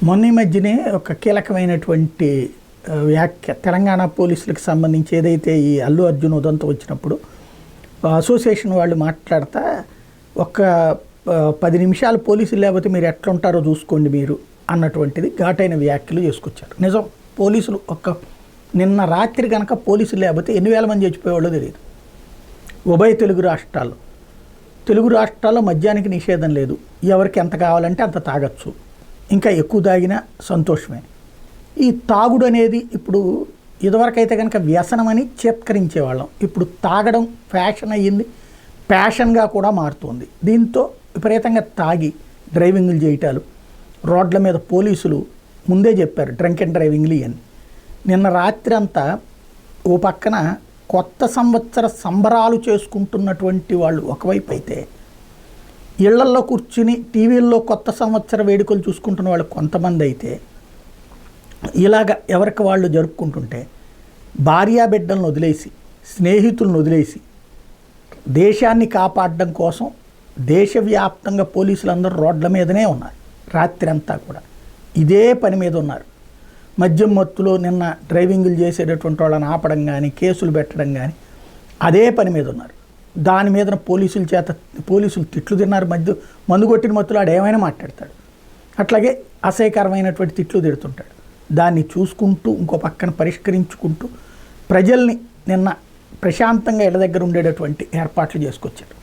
మొన్న ఈ మధ్యనే ఒక కీలకమైనటువంటి వ్యాఖ్య తెలంగాణ పోలీసులకు సంబంధించి ఏదైతే ఈ అల్లు అర్జున్ ఉదంతం వచ్చినప్పుడు అసోసియేషన్ వాళ్ళు మాట్లాడతా ఒక 10 నిమిషాలు పోలీసులు లేకపోతే మీరు ఎట్లుంటారో చూసుకోండి మీరు అన్నటువంటిది ఘాటైన వ్యాఖ్యలు చేసుకొచ్చారు. నిజం, పోలీసులు నిన్న రాత్రి కనుక పోలీసులు లేకపోతే ఎన్ని వేల మంది చచ్చిపోయేవాళ్ళో తెలియదు. ఉభయ తెలుగు రాష్ట్రాల్లో మద్యానికి నిషేధం లేదు, ఎవరికి ఎంత కావాలంటే అంత తాగొచ్చు, ఇంకా ఎక్కువ తాగినా సంతోషమే. ఈ తాగుడు అనేది ఇప్పుడు ఇదివరకైతే కనుక వ్యసనమని చేత్కరించేవాళ్ళం, ఇప్పుడు తాగడం ఫ్యాషన్ అయ్యింది, ప్యాషన్గా కూడా మారుతుంది. దీంతో విపరీతంగా తాగి డ్రైవింగ్లు చేయటాలు, రోడ్ల మీద పోలీసులు ముందే చెప్పారు డ్రంక్ అండ్ డ్రైవింగ్లు ఇవన్నీ. నిన్న రాత్రి అంతా ఓ పక్కన కొత్త సంవత్సర సంబరాలు చేసుకుంటున్నటువంటి వాళ్ళు ఒకవైపు అయితే, ఇళ్లల్లో కూర్చుని టీవీల్లో కొత్త సంవత్సర వేడుకలు చూసుకుంటున్న వాళ్ళు కొంతమంది అయితే, ఇలాగ ఎవరికి వాళ్ళు జరుపుకుంటుంటే భార్యాబిడ్డలను వదిలేసి స్నేహితులను వదిలేసి దేశాన్ని కాపాడడం కోసం దేశవ్యాప్తంగా పోలీసులందరూ రోడ్ల మీదనే ఉన్నారు. రాత్రి అంతా కూడా ఇదే పని మీద ఉన్నారు. మద్యం మత్తులో నిన్న డ్రైవింగులు చేసేటటువంటి వాళ్ళని ఆపడం కానీ కేసులు పెట్టడం కానీ అదే పని మీద ఉన్నారు. దాని మీద పోలీసులు తిట్లు తిన్నారు. మందు కొట్టిన మత్తులో ఆడు ఏమైనా మాట్లాడతాడు, అట్లాగే అసహ్యకరమైనటువంటి తిట్లు తిడుతుంటాడు. దాన్ని చూసుకుంటూ ఇంకో పక్కన పరిష్కరించుకుంటూ ప్రజల్ని నిన్న ప్రశాంతంగా ఇళ్ళ దగ్గర ఉండేటటువంటి ఏర్పాట్లు చేసుకొచ్చారు.